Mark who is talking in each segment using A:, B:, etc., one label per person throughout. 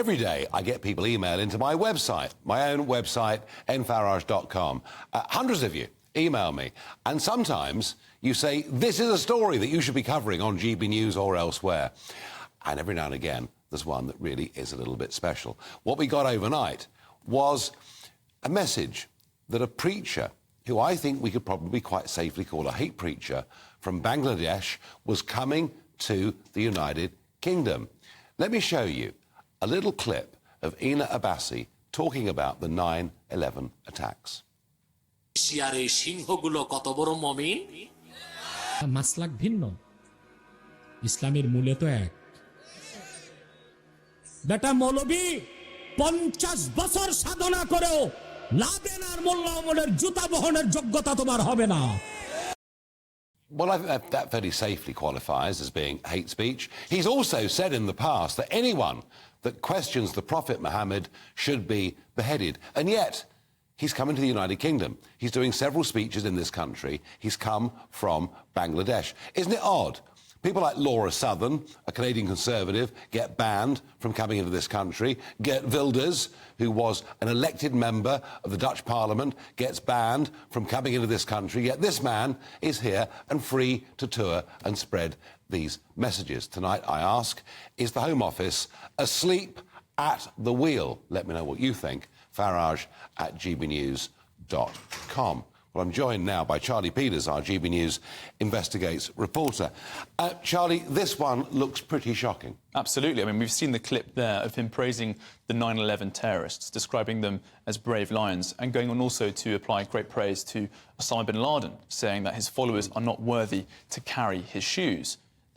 A: Every day I get people email into my website, my own website, nfarage.com. Hundreds of you email me, and sometimes you say, this is a story that you should be covering on GB News or elsewhere. And every now and again, there's one that really is a little bit special. What we got overnight was a message that a preacher, who I think we could probably quite safely call a hate preacher, from Bangladesh was coming to the United Kingdom. Let me show you a little clip of Ina Abbasi talking about the 9/11 attacks.
B: Maslak ভিন্ন, ইসলামের মূলে তো এক। বেটা মৌলবী 50 বছর সাধনা করেও Laden আর মোল্লা ওমরের জুতা বহনের যোগ্যতা তোমার হবে না।
A: Well, I think that fairly safely qualifies as being hate speech. He's also said in the past that anyone that questions the Prophet Muhammad should be beheaded. And yet, he's coming to the United Kingdom. He's doing several speeches in this country. He's come from Bangladesh. Isn't it odd? People like Laura Southern, a Canadian Conservative, get banned from coming into this country. Geert Wilders, who was an elected member of the Dutch Parliament, gets banned from coming into this country. Yet this man is here and free to tour and spread these messages. Tonight, I ask, is the Home Office asleep at the wheel? Let me know what you think. Farage@gbnews.com. Well, I'm joined now by Charlie Peters, our GB News Investigates reporter. Charlie, this one looks pretty shocking.
C: Absolutely. I mean, we've seen the clip there of him praising the 9/11 terrorists, describing them as brave lions, and going on also to apply great praise to Osama bin Laden, saying that his followers are not worthy to carry his shoes.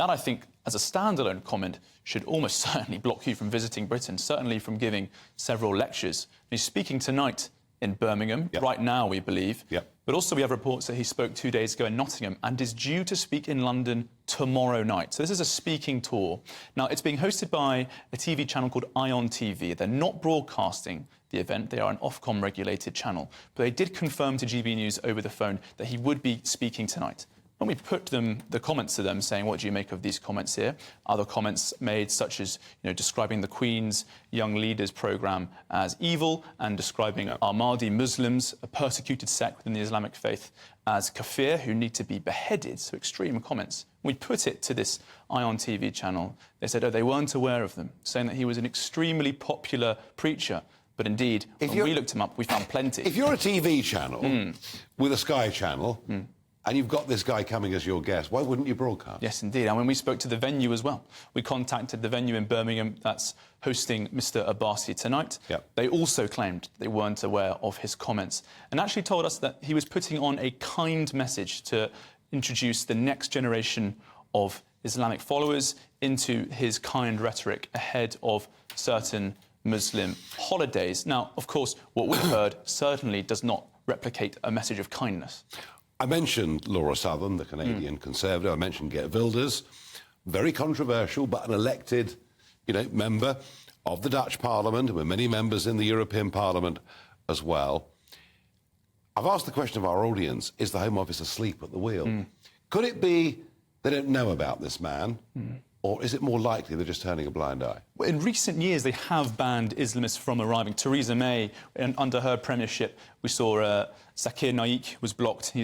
C: That, I think, as a standalone comment, should almost certainly block you from visiting Britain, certainly from giving several lectures. And he's speaking tonight in Birmingham, right now, we believe. But also we have reports that he spoke 2 days ago in Nottingham and is due to speak in London tomorrow night. So this is a speaking tour. Now, it's being hosted by a TV channel called Ion TV. They're not broadcasting the event. They are an Ofcom-regulated channel. But they did confirm to GB News over the phone that he would be speaking tonight. When we put the comments to them, saying, what do you make of these comments here? Other comments made, such as describing the Queen's Young Leaders programme as evil and describing Ahmadi Muslims, a persecuted sect within the Islamic faith, as kafir, who need to be beheaded. So extreme comments. When we put it to this Ion TV channel, they said, they weren't aware of them, saying that he was an extremely popular preacher. But indeed, when we looked him up, we found plenty.
A: If you're a TV channel with a Sky channel, and you've got this guy coming as your guest, why wouldn't you broadcast?
C: Yes, indeed. And when we spoke to the venue as well, we contacted the venue in Birmingham that's hosting Mr. Abbasi tonight. They also claimed they weren't aware of his comments and actually told us that he was putting on a kind message to introduce the next generation of Islamic followers into his kind rhetoric ahead of certain Muslim holidays. Now, of course, what we've heard certainly does not replicate a message of kindness.
A: I mentioned Laura Southern, the Canadian Conservative. I mentioned Geert Wilders, very controversial, but an elected, member of the Dutch Parliament. There were many members in the European Parliament as well. I've asked the question of our audience, is the Home Office asleep at the wheel? Could it be they don't know about this man? Or is it more likely they're just turning a blind eye?
C: Well, in recent years, they have banned Islamists from arriving. Theresa May, under her premiership, we saw Zakir Naik was blocked. He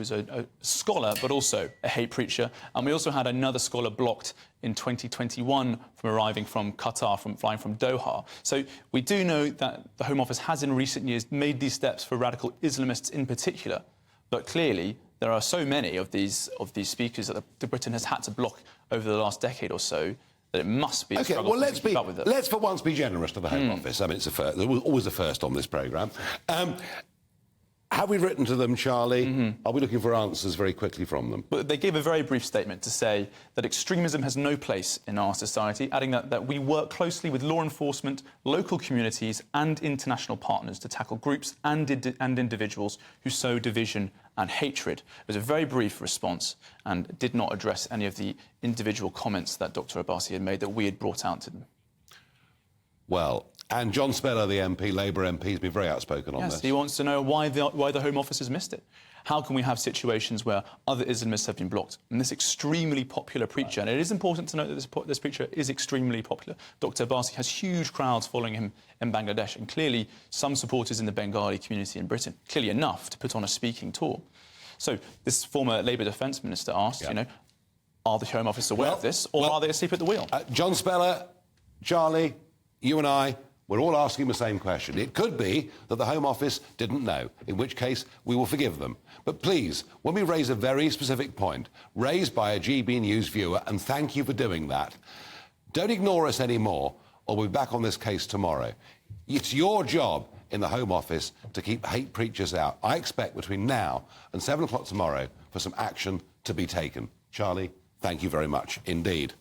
C: was a scholar, but also a hate preacher. And we also had another scholar blocked in 2021 from arriving from Qatar, from flying from Doha. So we do know that the Home Office has in recent years made these steps for radical Islamists in particular. But clearly, there are so many of these speakers that Britain has had to block over the last decade or so that it must be a struggle to keep up with it.
A: Let's for once be generous to the Home Office. I mean, it's always a first on this programme. Have we written to them, Charlie? Are we looking for answers very quickly from them?
C: But they gave a very brief statement to say that extremism has no place in our society, adding that we work closely with law enforcement, local communities and international partners to tackle groups and individuals who sow division and hatred. It was a very brief response and did not address any of the individual comments that Dr. Abbasi had made that we had brought out to them.
A: Well, And John Speller, the MP, Labour MP, has been very outspoken on
C: Yes,
A: this.
C: he wants to know why the Home Office has missed it. How can we have situations where other Islamists have been blocked? And this extremely popular preacher, and it is important to note that this preacher is extremely popular. Dr. Abbasi has huge crowds following him in Bangladesh, and clearly some supporters in the Bengali community in Britain, clearly enough to put on a speaking tour. So this former Labour Defence Minister asked, you know, are the Home Office aware of this, or are they asleep at the wheel?
A: John Speller, Charlie, you and I, we're all asking the same question. It could be that the Home Office didn't know, in which case we will forgive them. But please, when we raise a very specific point, raised by a GB News viewer, and thank you for doing that, don't ignore us anymore, or we'll be back on this case tomorrow. It's your job in the Home Office to keep hate preachers out. I expect between now and 7 o'clock tomorrow for some action to be taken. Charlie, thank you very much indeed.